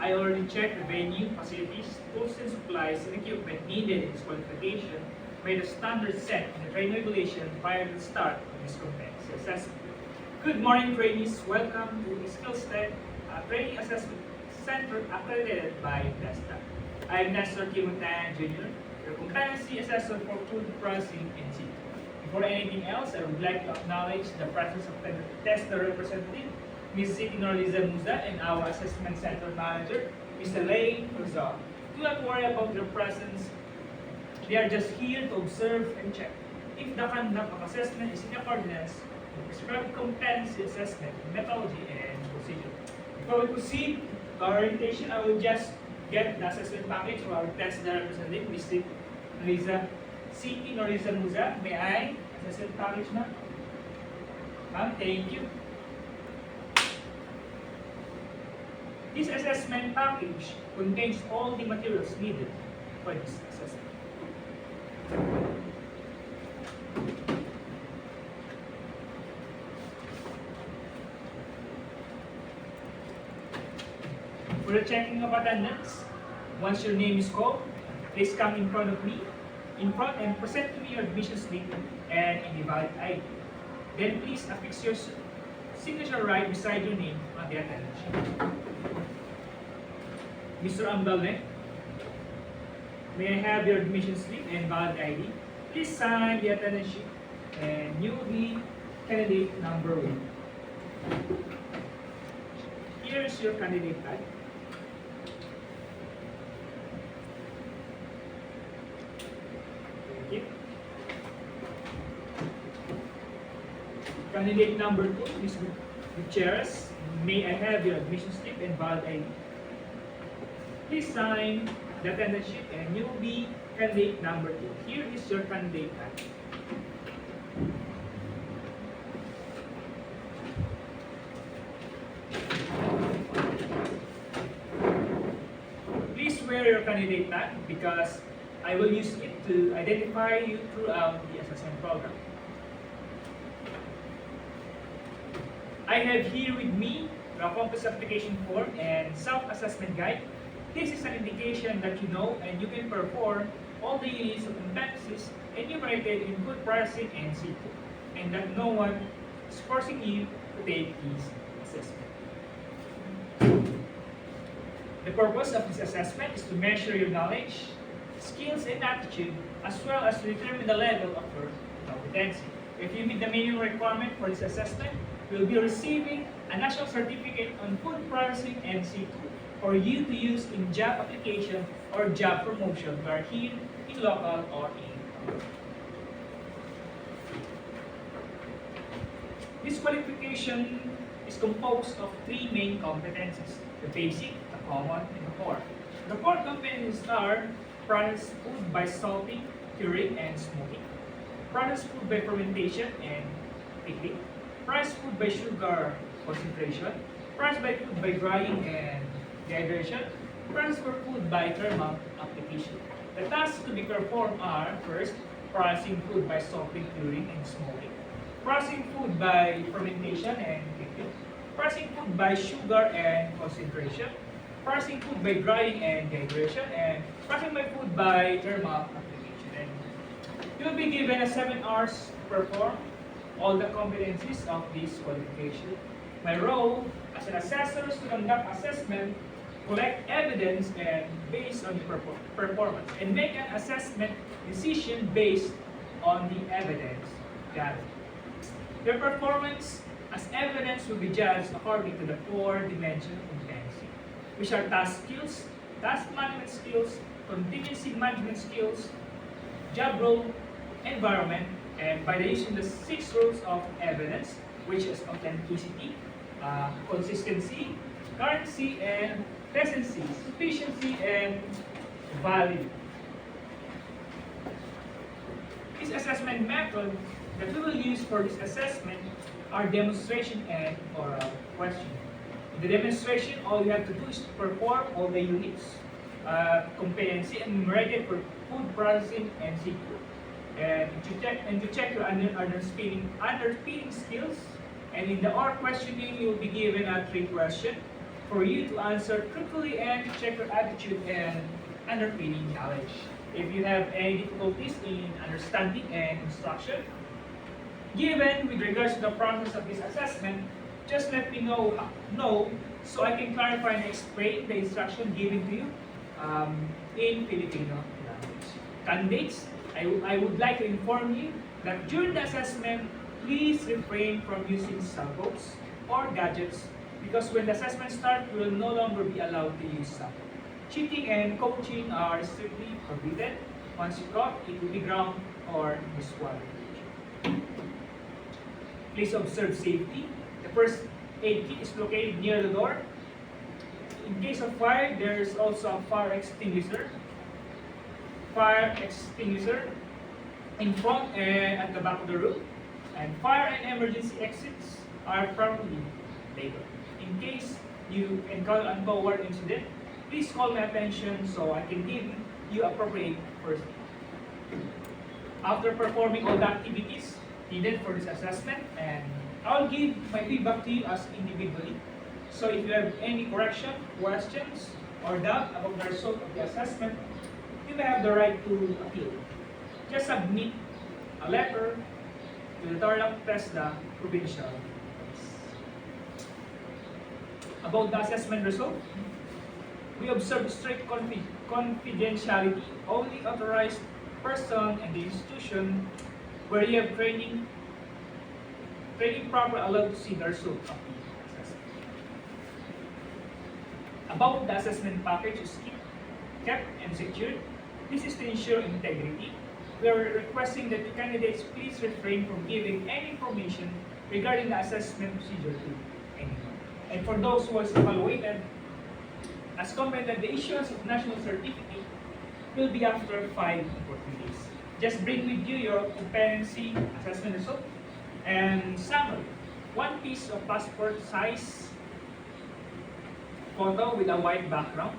I already checked the venue, facilities, tools and supplies, and equipment needed in this qualification by the standard set in the training regulation prior to the start of this competency assessment. Good morning, trainees. Welcome to SkillsTech, a training assessment center accredited by TESTA. I am Nestor Kimontan Jr., your competency assessor for food processing and seafood. Before anything else, I would like to acknowledge the presence of the TESTA representative, Ms. Siti Norliza Musa, and our assessment center manager, Mr. Lane Rizal. Do not worry about their presence. They are just here to observe and check if the conduct of assessment is in accordance with prescribed competency assessment, methodology, and procedure. Before we proceed to our orientation, I will just get the assessment package from our TESTA representative, Ms. Siti Norliza Musa. May I? Assessment package, ma'am? Ma'am, thank you. This assessment package contains all the materials needed for this assessment. For the checking of attendance, once your name is called, please come in front of me, and present to me your admission slip and a valid ID. Then please affix your signature right beside your name on the attendance sheet. Mr. Ambalne, may I have your admission slip and valid ID? Please sign the attendance sheet, and you will be candidate number 1. Here is your candidate tag. Thank you. Candidate number 2, Ms. Gutierrez, may I have your admission slip and valid ID? Please sign the attendance sheet, and you will be candidate number 2. Here is your candidate tag. Please wear your candidate tag because I will use it to identify you throughout the assessment program. I have here with me the Compass application form and self-assessment guide. This is an indication that you know and you can perform all the units of competencies enumerated in food processing and seafood, and that no one is forcing you to take this assessment. The purpose of this assessment is to measure your knowledge, skills, and aptitude, as well as to determine the level of your competency. If you meet the minimum requirement for this assessment, you will be receiving a national certificate on food processing and seafood for you to use in job application or job promotion, whether here in local or in. This qualification is composed of 3 main competencies: the basic, the common, and the core. The core competencies are processed food by salting, curing, and smoking; processed food by fermentation and pickling; processed food by sugar concentration; processed food by drying and dehydration; transfer food by thermal application. The tasks to be performed are: first, processing food by salting, curing, and smoking; processing food by fermentation and pickling; processing food by sugar and concentration; processing food by drying and dehydration; and processing by food by thermal application. And you will be given 7 hours to perform all the competencies of this qualification. My role as an assessor is to conduct assessment, collect evidence, and based on the performance, and make an assessment decision based on the evidence gathered. Your performance as evidence will be judged according to the 4 dimensions of competency, which are task skills, task management skills, contingency management skills, job role, environment, and by the use of the 6 rules of evidence, which is authenticity, consistency, currency, and recency, sufficiency, and value. This assessment method that we will use for this assessment are demonstration and oral question. In the demonstration, all you have to do is to perform all the units, competency enumerated for food processing and seafood, and to check your underspinning skills. And in the oral questioning, you will be given 3 questions. for you to answer truthfully and to check your attitude and underpinning knowledge. If you have any difficulties in understanding and instruction, given with regards to the process of this assessment, just let me know so I can clarify and explain the instruction given to you in Filipino language. Candidates, I would like to inform you that during the assessment, please refrain from using cell phones or gadgets because when the assessment starts, you will no longer be allowed to use cell phone. Cheating and coaching are strictly forbidden. Once you caught, it will be ground or disqualification. Please observe safety. The first aid kit is located near the door. In case of fire, there is also a fire extinguisher. Fire extinguisher in front and at the back of the room. And fire and emergency exits are properly labeled. In case you encounter an untoward incident, please call my attention so I can give you appropriate first aid. After performing all the activities needed for this assessment, and I'll give my feedback to you as individually. So if you have any correction, questions, or doubt about the result of the assessment, you may have the right to appeal. Just submit a letter to the Tarlac TESDA Provincial Office. About the assessment result, we observe strict confidentiality. Only authorized person and the institution where you have training proper allowed to see the result of the assessment. About the assessment package is kept and secured. This is to ensure integrity. We are requesting that the candidates please refrain from giving any information regarding the assessment procedure to anyone. And for those who was evaluated, as commented, the issuance of national certificate will be after 5 working days. Just bring with you your competency assessment result and summary. One piece of passport size photo with a white background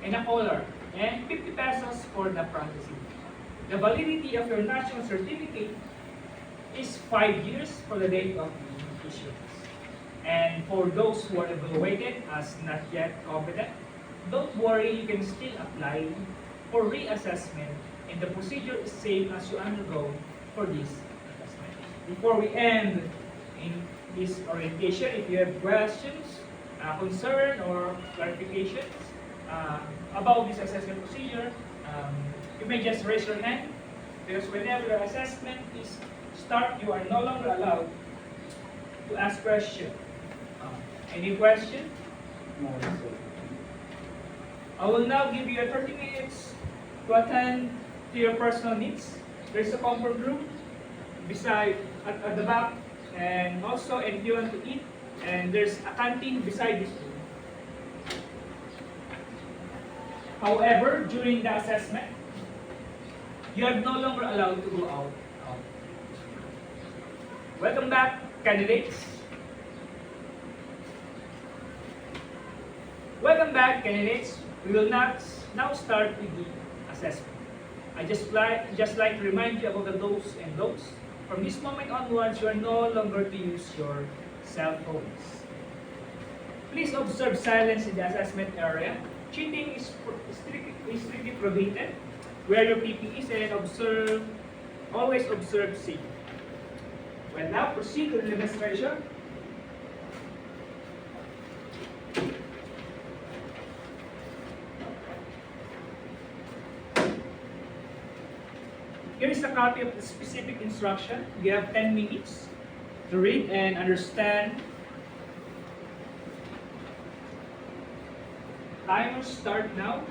and a color, and 50 pesos for the processing. The validity of your national certificate is 5 years for the date of the issuance. And for those who are evaluated as not yet competent, don't worry, you can still apply for reassessment, and the procedure is same as you undergo for this assessment. Before we end in this orientation, if you have questions, concern, or clarifications about this assessment procedure, you may just raise your hand because whenever the assessment is start, you are no longer allowed to ask questions. Any question? No, sir. I will now give you 30 minutes to attend to your personal needs. There's a comfort room beside at the back, and also if you want to eat, and there's a canteen beside this room. However, during the assessment, you are no longer allowed to go out. Welcome back, candidates. Welcome back, candidates. We will now start with the assessment. I just like to remind you about the do's and don'ts. From this moment onwards, you are no longer to use your cell phones. Please observe silence in the assessment area. Cheating is strictly prohibited. Wear your PPEs and always observe safety. Well, now proceed to the demonstration. Here is a copy of the specific instruction. You have 10 minutes to read and understand. Timer start now.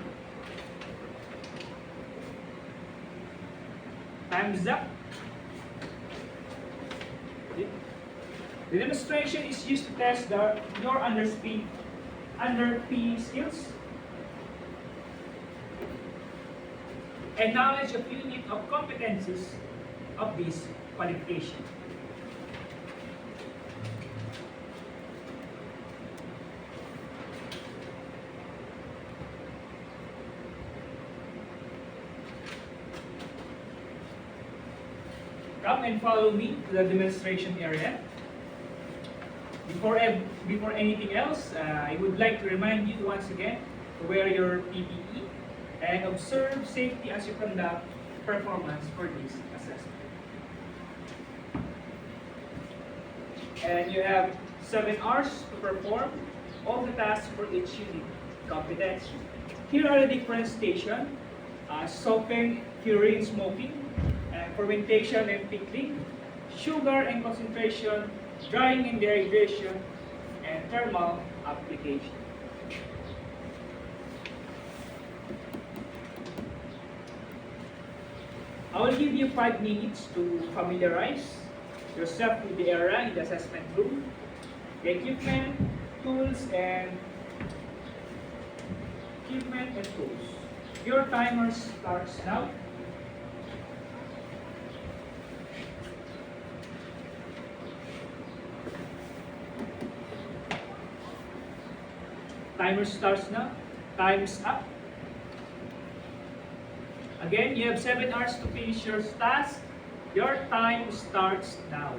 Time's up. The demonstration is used to test your under P skills and knowledge of unit of competencies of this qualification. Come and follow me to the demonstration area. before anything else, I would like to remind you once again to wear your PPE and observe safety as you conduct performance for this assessment. And you have 7 hours to perform all the tasks for each unit competence. Here are the different stations: soaking, curing, smoking, fermentation and pickling, sugar and concentration, drying and derivation, and thermal application. I will give you 5 minutes to familiarize yourself with the area in the assessment room, the equipment, tools, and tools. Your timer starts now. Timer starts now. Time's up. Again, you have 7 hours to finish your task. Your time starts now.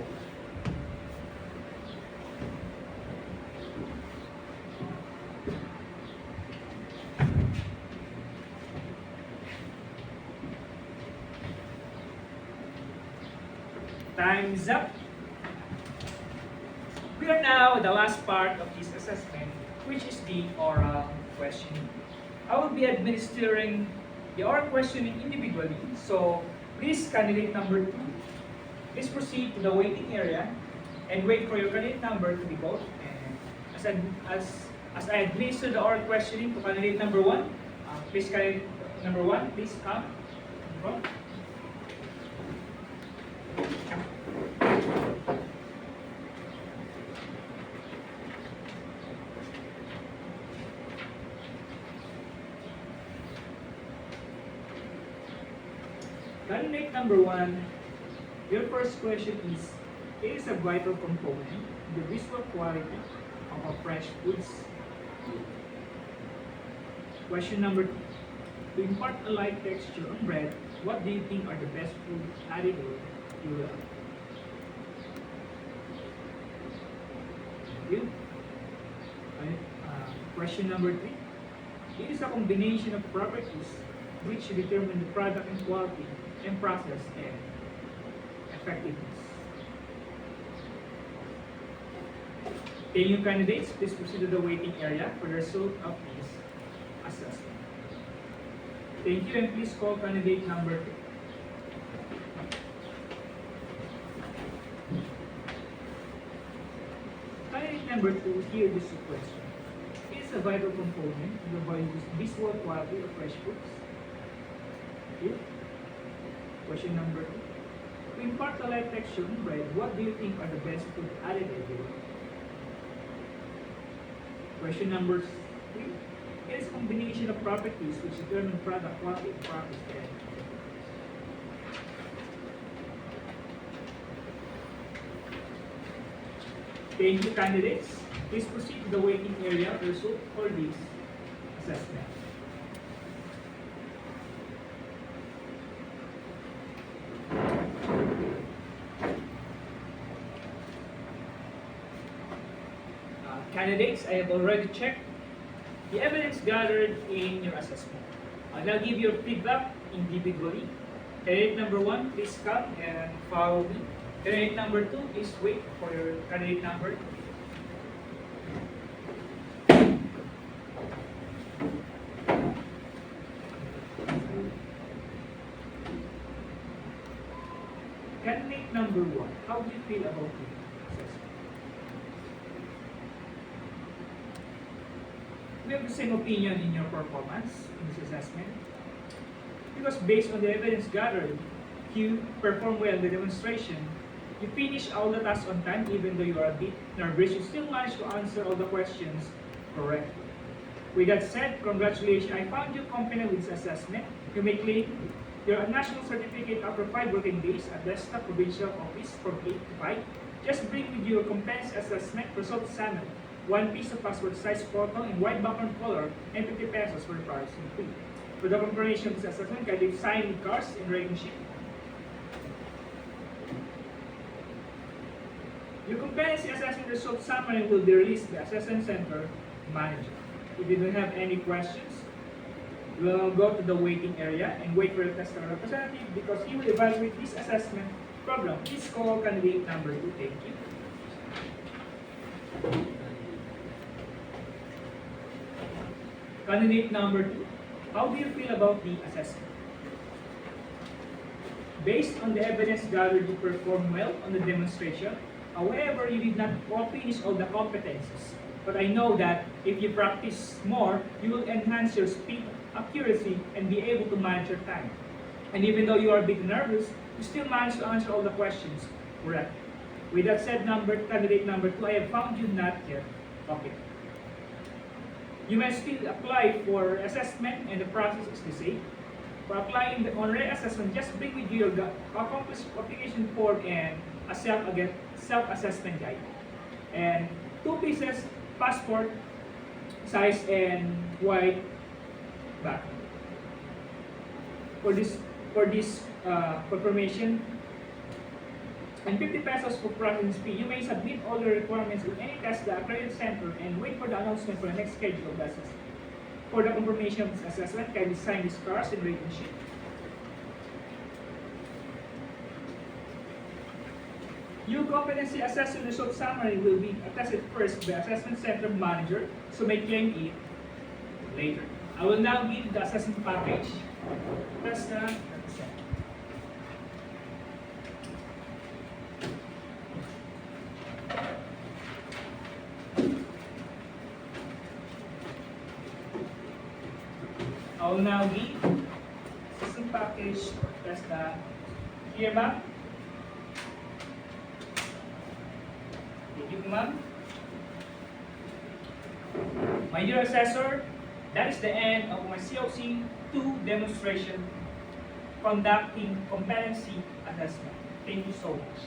Time's up. We are now at the last part of this assessment, which is the oral questioning. I will be administering the oral questioning individually. So please, candidate number 2, please proceed to the waiting area and wait for your candidate number to be called. And as I administer the oral questioning to candidate number 1, please, candidate number 1, please come in front. Candidate number 1, your first question is, it is a vital component in the visual quality of a fresh foods. Question number 2, to impart a light texture on bread, what do you think are the best food additives you will add? Thank you. Question number 3, it is a combination of properties which determine the product and quality and process and effectiveness. Thank you, candidates. Please proceed to the waiting area for the result of this assessment. Thank you, and please call candidate number 2. Candidate number 2, here is the question. It is a vital component in the visual quality of fresh foods. Thank you. Question number 2. To impart a light texture on bread, what do you think are the best food additives? Question number 3. It is a combination of properties which determine product quality and process. Thank you, candidates. Please proceed to the waiting area result for this assessment. Candidates, I have already checked the evidence gathered in your assessment. I'll now give your feedback individually. Candidate number 1, please come and follow me. Candidate number 2, please wait for your candidate number 2. Candidate number 1, how do you feel about it? We have the same opinion in your performance in this assessment. Because based on the evidence gathered, you performed well in the demonstration. You finished all the tasks on time, even though you are a bit nervous. You still managed to answer all the questions correctly. With that said, congratulations. I found you competent with this assessment. You may claim your national certificate after 5 working days at the Staff Provincial Office from 8 to 5. Just bring with you a comprehensive assessment result summary, 1 piece of passport size photo in white background color, and 50 pesos for processing fee. For the confirmation of this assessment, kindly sign with cards and writing sheet. Your competency assessment result summary will be released by Assessment Center Manager. If you don't have any questions, we'll go to the waiting area and wait for the tester representative because he will evaluate this assessment program. Please call candidate number 2. Thank you. Candidate number 2, how do you feel about the assessment? Based on the evidence gathered, you performed well on the demonstration. However, you did not finish all the competencies. But I know that if you practice more, you will enhance your speed, accuracy, and be able to manage your time. And even though you are a bit nervous, you still manage to answer all the questions correctly. With that said, candidate number 2, I have found you not yet okay. You may still apply for assessment, and the process is the same. For applying the on-rate assessment, just bring with you your accomplished application form and a self-assessment guide. And 2 pieces, passport size and white background. For this confirmation, and 50 pesos for processing fee. You may submit all the requirements in any test the accredited center and wait for the announcement for the next schedule of the assessment. For the confirmation of this assessment, kindly sign these cards and rating sheet. Your competency assessment result summary will be attested first by Assessment Center Manager, so may claim it later. I will now give the assessment package. Press the represent. I will now give assessment package. Press the here, ma'am. Thank you, ma'am. My dear assessor, that is the end of my COC 2 demonstration conducting competency assessment. Thank you so much.